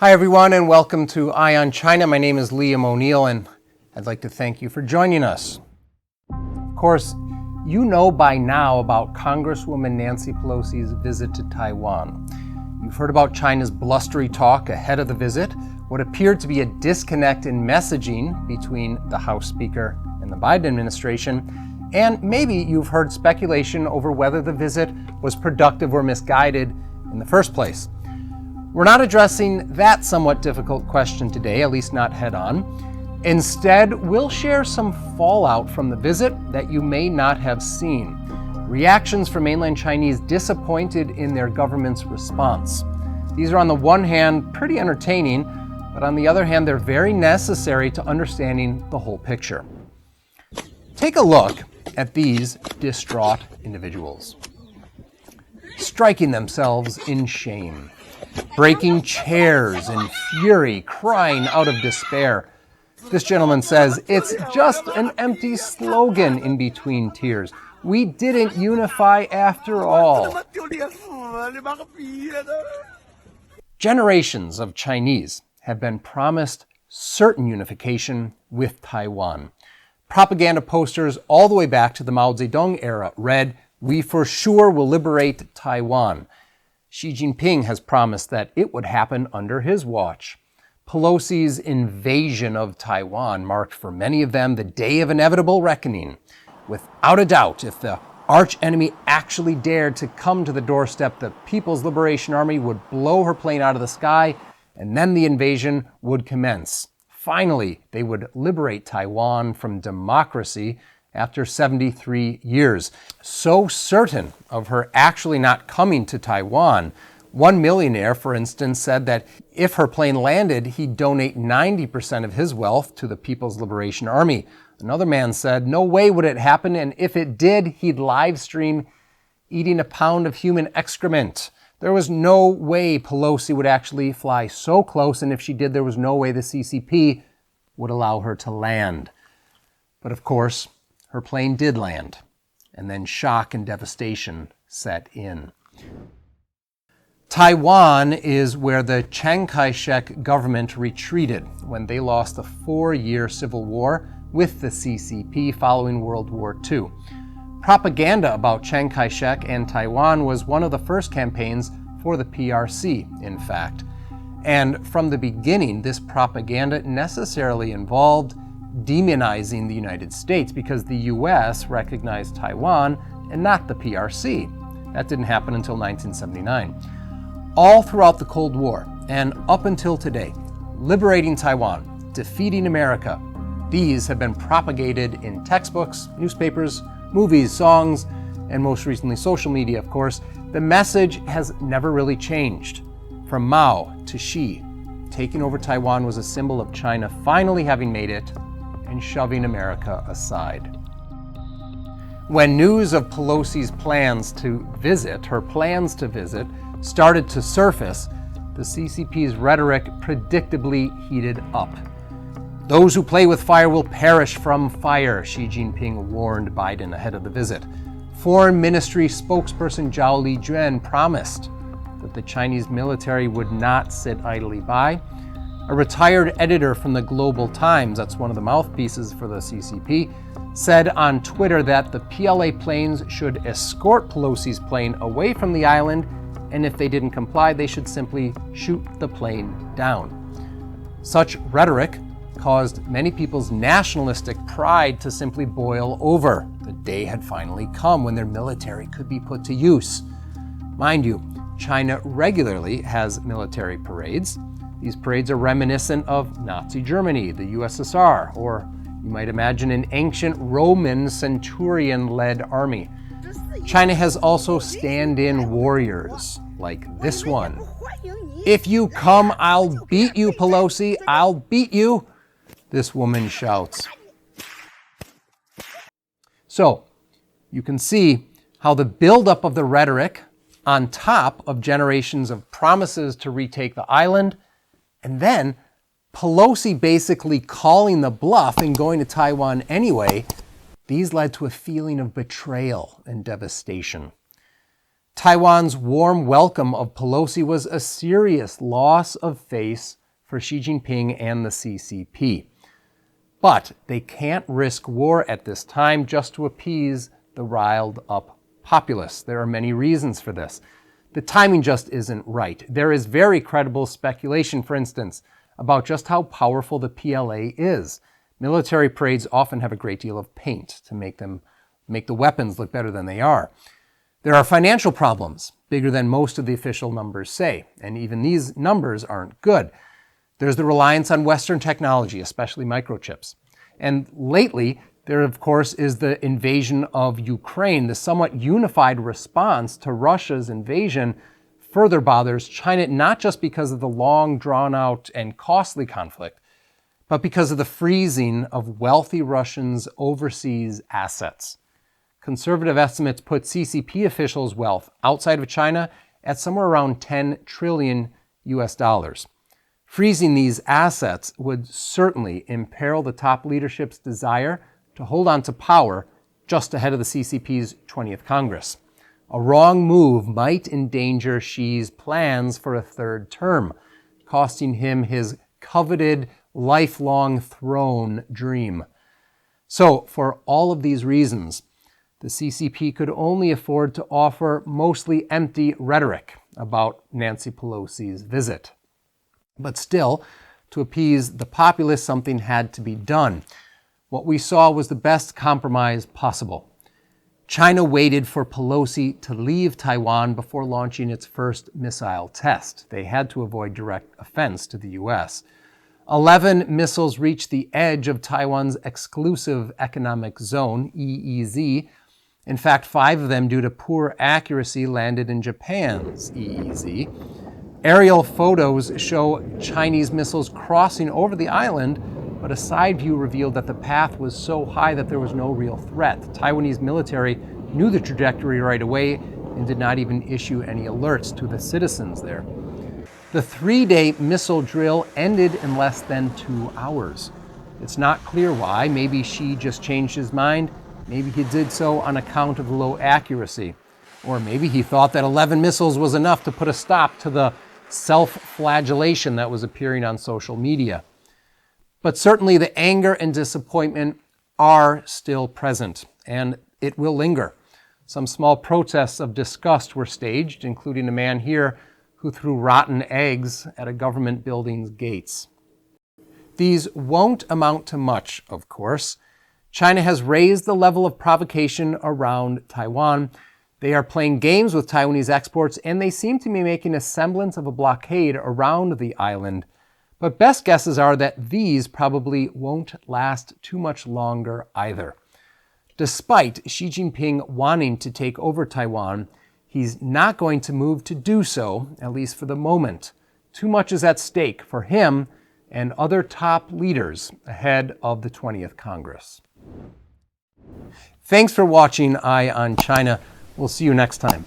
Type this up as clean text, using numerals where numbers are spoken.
Hi everyone and welcome to Eye on China. My name is Liam O'Neill and I'd like to thank you for joining us. Of course, you know by now about Congresswoman Nancy Pelosi's visit to Taiwan. You've heard about China's blustery talk ahead of the visit, what appeared to be a disconnect in messaging between the House Speaker and the Biden administration, and maybe you've heard speculation over whether the visit was productive or misguided in the first place. We're not addressing that somewhat difficult question today, at least not head-on. Instead, we'll share some fallout from the visit that you may not have seen. Reactions from Mainland Chinese disappointed in their government's response. These are on the one hand pretty entertaining, but on the other hand they're very necessary to understanding the whole picture. Take a look at these distraught individuals, striking themselves in shame, breaking chairs in fury, crying out of despair. This gentleman says, "It's just an empty slogan," in between tears. "We didn't unify after all." Generations of Chinese have been promised certain unification with Taiwan. Propaganda posters all the way back to the Mao Zedong era read, "We for sure will liberate Taiwan." Xi Jinping has promised that it would happen under his watch. Pelosi's invasion of Taiwan marked for many of them the day of inevitable reckoning. Without a doubt, if the arch-enemy actually dared to come to the doorstep, the People's Liberation Army would blow her plane out of the sky, and then the invasion would commence. Finally, they would liberate Taiwan from democracy after 73 years. So certain of her actually not coming to Taiwan, one millionaire, for instance, said that if her plane landed, he'd donate 90% of his wealth to the People's Liberation Army. Another man said no way would it happen, and if it did, he'd live stream eating a pound of human excrement. There was no way Pelosi would actually fly so close, and if she did, there was no way the CCP would allow her to land. But of course, her plane did land, and then shock and devastation set in. Taiwan is where the Chiang Kai-shek government retreated when they lost the 4-year civil war with the CCP following World War II. Propaganda about Chiang Kai-shek and Taiwan was one of the first campaigns for the PRC, in fact. And from the beginning, this propaganda necessarily involved demonizing the United States because the US recognized Taiwan and not the PRC. That didn't happen until 1979. All throughout the Cold War and up until today, liberating Taiwan, defeating America, these have been propagated in textbooks, newspapers, movies, songs, and most recently social media, of course. The message has never really changed. From Mao to Xi, taking over Taiwan was a symbol of China finally having made it and shoving America aside. When news of Pelosi's plans to visit, started to surface, the CCP's rhetoric predictably heated up. "Those who play with fire will perish from fire," Xi Jinping warned Biden ahead of the visit. Foreign Ministry spokesperson Zhao Lijuan promised that the Chinese military would not sit idly by. A retired editor from the Global Times, that's one of the mouthpieces for the CCP, said on Twitter that the PLA planes should escort Pelosi's plane away from the island, and if they didn't comply, they should simply shoot the plane down. Such rhetoric caused many people's nationalistic pride to simply boil over. The day had finally come when their military could be put to use. Mind you, China regularly has military parades. These parades are reminiscent of Nazi Germany, the USSR, or you might imagine an ancient Roman centurion-led army. China has also stand-in warriors, like this one. "If you come, I'll beat you, Pelosi, I'll beat you," this woman shouts. So, you can see how the buildup of the rhetoric on top of generations of promises to retake the island, and then Pelosi basically calling the bluff and going to Taiwan anyway, these led to a feeling of betrayal and devastation. Taiwan's warm welcome of Pelosi was a serious loss of face for Xi Jinping and the CCP. But they can't risk war at this time just to appease the riled up populace. There are many reasons for this. The timing just isn't right. There is very credible speculation, for instance, about just how powerful the PLA is. Military parades often have a great deal of paint to make the weapons look better than they are. There are financial problems, bigger than most of the official numbers say, and even these numbers aren't good. There's the reliance on Western technology, especially microchips. And lately, there, of course, is the invasion of Ukraine. The somewhat unified response to Russia's invasion further bothers China, not just because of the long, drawn-out, and costly conflict, but because of the freezing of wealthy Russians' overseas assets. Conservative estimates put CCP officials' wealth outside of China at somewhere around $10 trillion US dollars. Freezing these assets would certainly imperil the top leadership's desire to hold on to power just ahead of the CCP's 20th Congress. A wrong move might endanger Xi's plans for a third term, costing him his coveted lifelong throne dream. So, for all of these reasons, the CCP could only afford to offer mostly empty rhetoric about Nancy Pelosi's visit. But still, to appease the populace, something had to be done. What we saw was the best compromise possible. China waited for Pelosi to leave Taiwan before launching its first missile test. They had to avoid direct offense to the U.S. 11 missiles reached the edge of Taiwan's exclusive economic zone, EEZ. In fact, 5 of them, due to poor accuracy, landed in Japan's EEZ. Aerial photos show Chinese missiles crossing over the island, but a side view revealed that the path was so high that there was no real threat. The Taiwanese military knew the trajectory right away and did not even issue any alerts to the citizens there. The 3-day missile drill ended in less than 2 hours. It's not clear why. Maybe Xi just changed his mind. Maybe he did so on account of the low accuracy. Or maybe he thought that 11 missiles was enough to put a stop to the self-flagellation that was appearing on social media. But certainly the anger and disappointment are still present, and it will linger. Some small protests of disgust were staged, including a man here who threw rotten eggs at a government building's gates. These won't amount to much, of course. China has raised the level of provocation around Taiwan. They are playing games with Taiwanese exports, and they seem to be making a semblance of a blockade around the island. But best guesses are that these probably won't last too much longer either. Despite Xi Jinping wanting to take over Taiwan, he's not going to move to do so, at least for the moment. Too much is at stake for him and other top leaders ahead of the 20th Congress. Thanks for watching Eye on China. We'll see you next time.